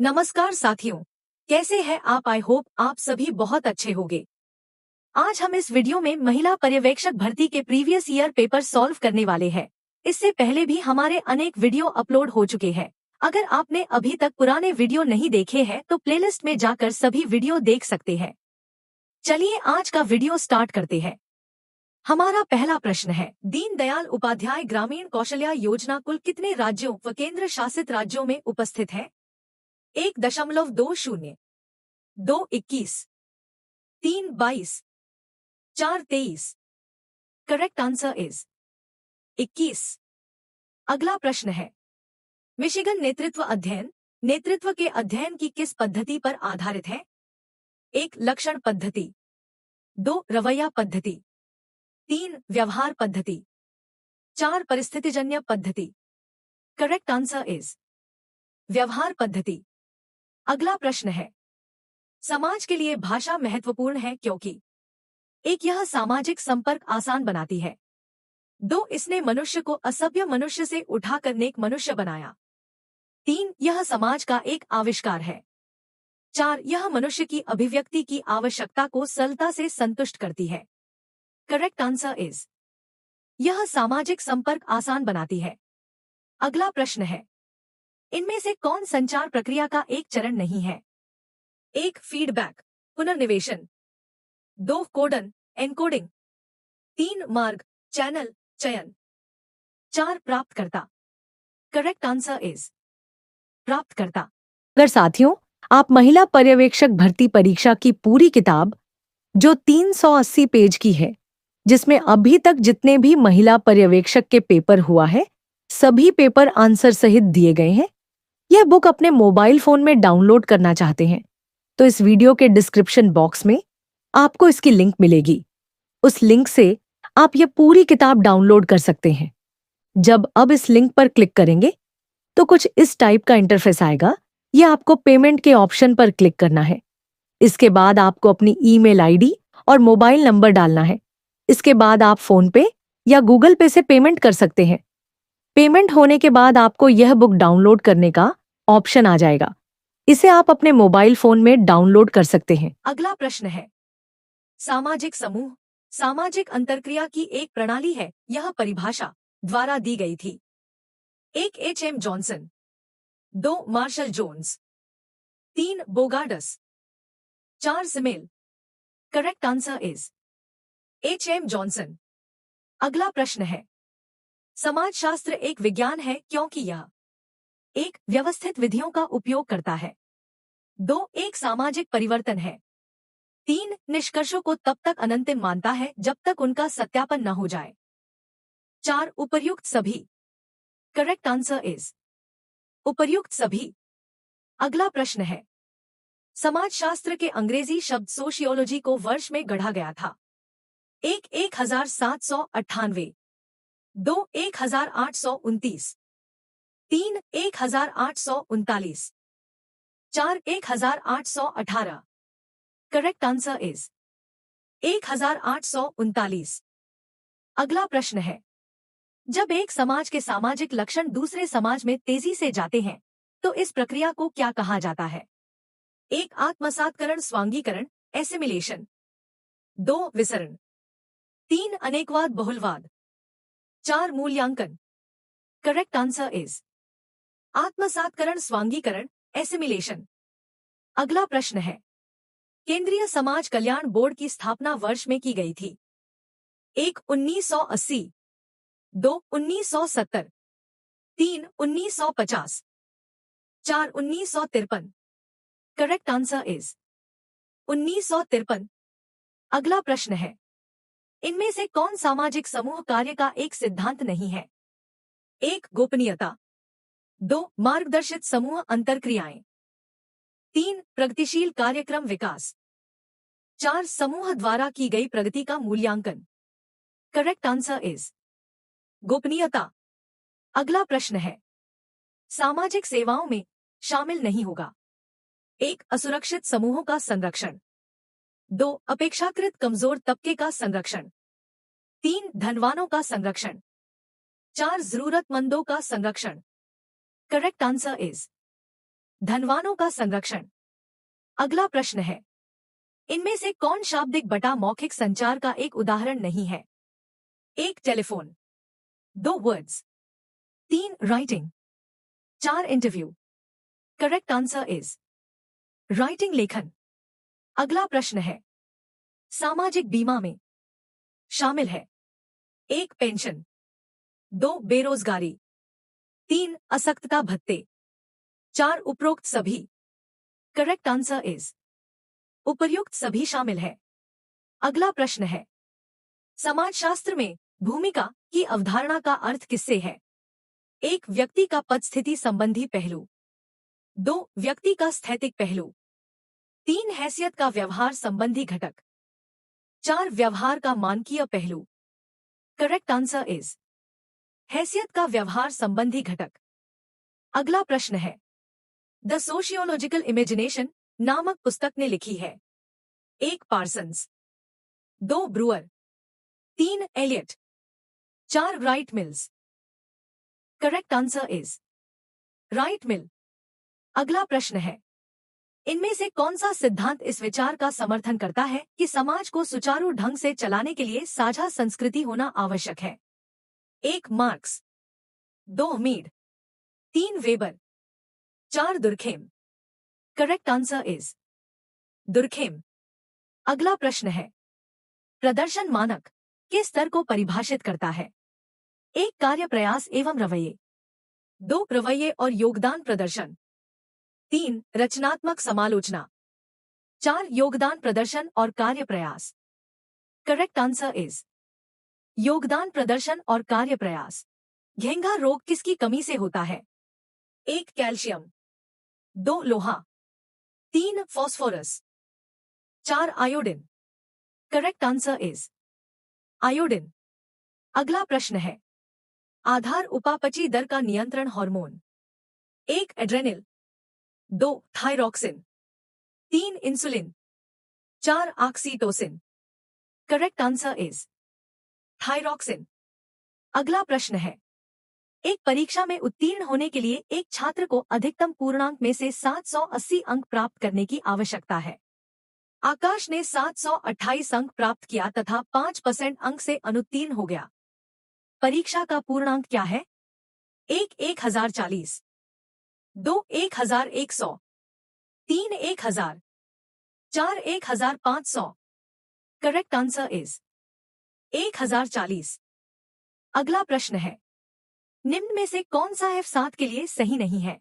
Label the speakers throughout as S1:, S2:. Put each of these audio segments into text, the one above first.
S1: नमस्कार साथियों, कैसे हैं आप। आई होप आप सभी बहुत अच्छे होंगे। आज हम इस वीडियो में महिला पर्यवेक्षक भर्ती के प्रीवियस ईयर पेपर सॉल्व करने वाले हैं। इससे पहले भी हमारे अनेक वीडियो अपलोड हो चुके हैं। अगर आपने अभी तक पुराने वीडियो नहीं देखे हैं तो प्लेलिस्ट में जाकर सभी वीडियो देख सकते हैं। चलिए आज का वीडियो स्टार्ट करते हैं। हमारा पहला प्रश्न है, दीनदयाल उपाध्याय ग्रामीण कौशल्या योजना कुल कितने राज्यों व केंद्र शासित राज्यों में उपस्थित है। 1.20, 2.21, 3.22, 4.23। Correct answer is 21। अगला प्रश्न है, मिशिगन नेतृत्व के अध्ययन की किस पद्धति पर आधारित है। 1. लक्षण पद्धति, 2. रवैया पद्धति, 3. व्यवहार पद्धति, 4. परिस्थितिजन्य पद्धति। करेक्ट आंसर इज व्यवहार पद्धति। अगला प्रश्न है, समाज के लिए भाषा महत्वपूर्ण है क्योंकि 1. यह सामाजिक संपर्क आसान बनाती है, 2. इसने मनुष्य को असभ्य मनुष्य से उठाकर नेक मनुष्य बनाया, 3. यह समाज का एक आविष्कार है, 4. यह मनुष्य की अभिव्यक्ति की आवश्यकता को सरलता से संतुष्ट करती है। करेक्ट आंसर इज यह सामाजिक संपर्क आसान बनाती है। अगला प्रश्न है, इनमें से कौन संचार प्रक्रिया का एक चरण नहीं है। 1. फीडबैक पुनर्निवेशन, 2. Codon encoding, 3. मार्ग चैनल चयन, 4. प्राप्तकर्ता। करेक्ट आंसर इज प्राप्तकर्ता। अगर साथियों आप महिला पर्यवेक्षक भर्ती परीक्षा की पूरी किताब जो 380 पेज की है, जिसमें अभी तक जितने भी महिला पर्यवेक्षक के पेपर हुआ है सभी पेपर आंसर सहित दिए गए हैं, यह बुक अपने मोबाइल फोन में डाउनलोड करना चाहते हैं तो इस वीडियो के डिस्क्रिप्शन बॉक्स में आपको इसकी लिंक मिलेगी। उस लिंक से आप यह पूरी किताब डाउनलोड कर सकते हैं। जब अब इस लिंक पर क्लिक करेंगे तो कुछ इस टाइप का इंटरफेस आएगा। यह आपको पेमेंट के ऑप्शन पर क्लिक करना है। इसके बाद आपको अपनी ईमेल आईडी और मोबाइल नंबर डालना है। इसके बाद आप फोन पे या गूगल पे से पेमेंट कर सकते हैं। पेमेंट होने के बाद आपको यह बुक डाउनलोड करने का ऑप्शन आ जाएगा। इसे आप अपने मोबाइल फोन में डाउनलोड कर सकते हैं। अगला प्रश्न है, सामाजिक समूह सामाजिक अंतरक्रिया की एक प्रणाली है, यह परिभाषा द्वारा दी गई थी। 1. H.M. Johnson, 2. Marshall Jones, 3. Bogardus, 4. Simmel. Correct answer is H.M. Johnson. अगला प्रश्न है, समाजशास्त्र एक विज्ञान है क्योंकि यह 1. व्यवस्थित विधियों का उपयोग करता है, 2. एक सामाजिक परिवर्तन है, 3. निष्कर्षों को तब तक अनंतिम मानता है जब तक उनका सत्यापन न हो जाए, 4. उपर्युक्त सभी। करेक्ट आंसर इज उपर्युक्त सभी। अगला प्रश्न है, समाजशास्त्र के अंग्रेजी शब्द सोशियोलॉजी को वर्ष में गढ़ा गया था। 1. 1798, 2. 1829, 3. 1839, 4. 1818। Correct answer is 1839। अगला प्रश्न है, जब एक समाज के सामाजिक लक्षण दूसरे समाज में तेजी से जाते हैं तो इस प्रक्रिया को क्या कहा जाता है। 1. आत्मसात्करण स्वांगीकरण एसिमिलेशन, 2. विसरण, 3. अनेकवाद बहुलवाद, 4. मूल्यांकन। करेक्ट आंसर इज आत्मसात्करण स्वांगीकरण एसिमिलेशन। अगला प्रश्न है, केंद्रीय समाज कल्याण बोर्ड की स्थापना वर्ष में की गई थी। 1. 1980, 2. 1970, 3. 1950, 4. 1953। Correct answer is 1953। अगला प्रश्न है, इनमें से कौन सामाजिक समूह कार्य का एक सिद्धांत नहीं है। 1. गोपनीयता, 2. मार्गदर्शित समूह अंतरक्रियाएं, 3. प्रगतिशील कार्यक्रम विकास, 4. समूह द्वारा की गई प्रगति का मूल्यांकन। करेक्ट आंसर इज गोपनीयता। अगला प्रश्न है, सामाजिक सेवाओं में शामिल नहीं होगा। 1. असुरक्षित समूहों का संरक्षण, 2. अपेक्षाकृत कमजोर तबके का संरक्षण, 3. धनवानों का संरक्षण, 4. जरूरतमंदों का संरक्षण। करेक्ट आंसर इज धनवानों का संरक्षण। अगला प्रश्न है, इनमें से कौन शाब्दिक बटा मौखिक संचार का एक उदाहरण नहीं है? 1 telephone, 2 words, 3 writing, 4 interview. Correct answer is writing, लेखन। अगला प्रश्न है, सामाजिक बीमा में शामिल है 1 पेंशन, 2 बेरोजगारी, 3 असक्तता भत्ते, 4 उपरोक्त सभी। करेक्ट आंसर इज उपर्युक्त सभी शामिल है। अगला प्रश्न है, समाजशास्त्र में भूमिका की अवधारणा का अर्थ किससे है? 1 व्यक्ति का पद स्थिति संबंधी पहलू, 2 व्यक्ति का स्थैतिक पहलू, 3 हैसियत का व्यवहार संबंधी घटक, 4 व्यवहार का मानकीय पहलू। करेक्ट आंसर इज हैसियत का व्यवहार संबंधी घटक। अगला प्रश्न है, द सोशियोलॉजिकल इमेजिनेशन नामक पुस्तक ने लिखी है 1 Parsons, 2 Brewer, 3 Eliot, 4 Wright Mills. Correct answer is Wright Mill. अगला प्रश्न है, इनमें से कौन सा सिद्धांत इस विचार का समर्थन करता है कि समाज को सुचारू ढंग से चलाने के लिए साझा संस्कृति होना आवश्यक है? 1 Marx, 2 Mead, 3 Weber, 4 Durkheim. Correct answer is Durkheim. अगला प्रश्न है, प्रदर्शन मानक के स्तर को परिभाषित करता है? 1 कार्य प्रयास एवं रवैये, 2 रवैये और योगदान प्रदर्शन, 3 रचनात्मक समालोचना, 4 योगदान प्रदर्शन और कार्य प्रयास। करेक्ट आंसर इज योगदान प्रदर्शन और कार्य प्रयास। घेंघा रोग किसकी कमी से होता है? 1 कैल्शियम, 2 लोहा, 3 phosphorus, 4 iodine. Correct answer is iodine. अगला प्रश्न है, आधार उपापचय दर का नियंत्रण hormone? 1 adrenal, 2 thyroxine, 3 insulin, 4 oxytocin. Correct answer is thyroxine. अगला प्रश्न है, एक परीक्षा में उत्तीर्ण होने के लिए एक छात्र को अधिकतम पूर्णांक में से 780 अंक प्राप्त करने की आवश्यकता है। आकाश ने 728 अंक प्राप्त किया तथा 5% अंक से अनुत्तीर्ण हो गया। परीक्षा का पूर्णांक क्या है? 1 1040, 2 1100, 3 1000, 4 1500। Correct answer is 1040। अगला प्रश्न है, निम्न में से कौन सा F7 के लिए सही नहीं है?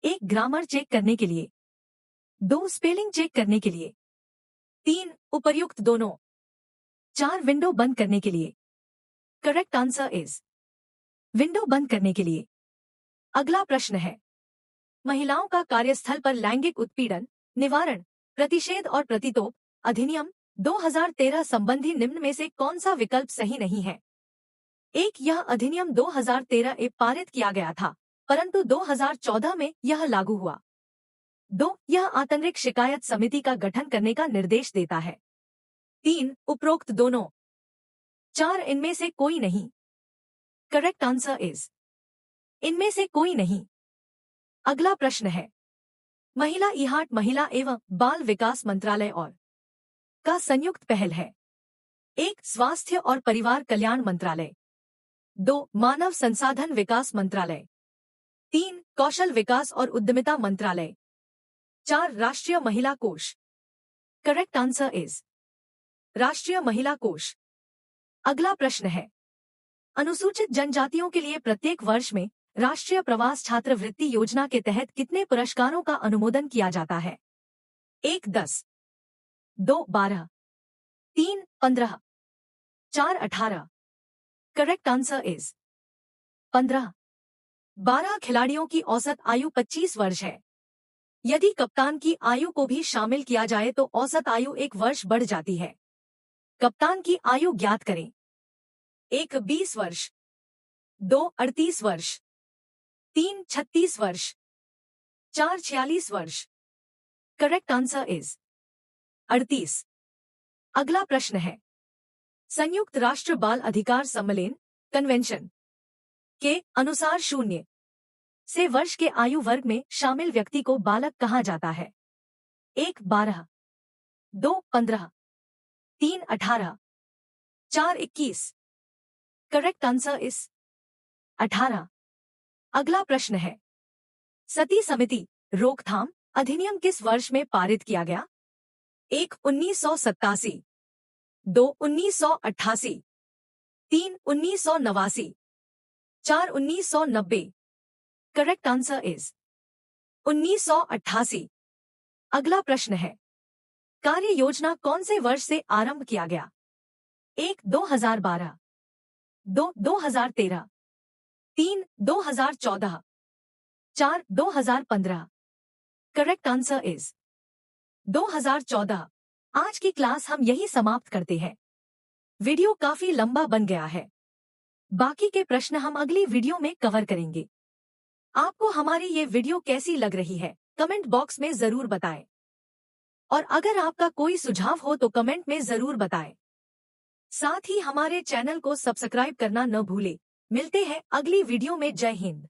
S1: 1 ग्रामर चेक करने के लिए, 2 स्पेलिंग चेक करने के लिए, 3 उपर्युक्त दोनों, 4 विंडो बंद करने के लिए। करेक्ट आंसर इज विंडो बंद करने के लिए। अगला प्रश्न है, महिलाओं का कार्यस्थल पर लैंगिक उत्पीड़न निवारण प्रतिषेध और प्रतितोप अधिनियम 2013 संबंधी निम्न में से कौन सा विकल्प सही नहीं है? 1 यह अधिनियम 2013 में पारित किया गया था, परंतु 2014 में यह लागू हुआ। 2 यह आंतरिक शिकायत समिति का गठन करने का निर्देश देता है। 3 उपरोक्त दोनों, 4 इनमें से कोई नहीं। करेक्ट आंसर इज इनमें से कोई नहीं। अगला प्रश्न है, महिला इहाट महिला एवं बाल विकास मंत्रालय और का संयुक्त पहल है? 1 स्वास्थ्य और परिवार कल्याण मंत्रालय, 2 मानव संसाधन विकास मंत्रालय, 3 कौशल विकास और उद्यमिता मंत्रालय, 4 राष्ट्रीय महिला कोष। करेक्ट आंसर इज राष्ट्रीय महिला कोष। अगला प्रश्न है, अनुसूचित जनजातियों के लिए प्रत्येक वर्ष में राष्ट्रीय प्रवास छात्रवृत्ति योजना के तहत कितने पुरस्कारों का अनुमोदन किया जाता है? 1 10, 2 12, 3 15, 4 18। Correct answer is 15। 12 खिलाड़ियों की औसत आयु 25 वर्ष है। यदि कप्तान की आयु को भी शामिल किया जाए तो औसत आयु 1 वर्ष बढ़ जाती है। कप्तान की आयु ज्ञात करें। 1 20 वर्ष, 2 38 वर्ष, 3 36 वर्ष, 4 46 वर्ष। Correct answer is 38। अगला प्रश्न है, संयुक्त राष्ट्र बाल अधिकार सम्मेलन कन्वेंशन के अनुसार 0 से वर्ष के आयु वर्ग में शामिल व्यक्ति को बालक कहा जाता है? 1 12, 2 15, 3 18, 4 21। Correct answer is 18। अगला प्रश्न है, सती समिति रोकथाम अधिनियम किस वर्ष में पारित किया गया? 1 1987, 2 1988, 3 1989, 4 1990। Correct answer is 1988। अगला प्रश्न है, कार्य योजना कौन से वर्ष से आरंभ किया गया? 1 2012, 2 2013, 3 2014, 4 2015। Correct answer is 2014। आज की क्लास हम यही समाप्त करते हैं। वीडियो काफी लंबा बन गया है, बाकी के प्रश्न हम अगली वीडियो में कवर करेंगे। आपको हमारी ये वीडियो कैसी लग रही है कमेंट बॉक्स में जरूर बताएं, और अगर आपका कोई सुझाव हो तो कमेंट में जरूर बताएं। साथ ही हमारे चैनल को सब्सक्राइब करना न भूलें। मिलते हैं अगली वीडियो में। जय हिंद।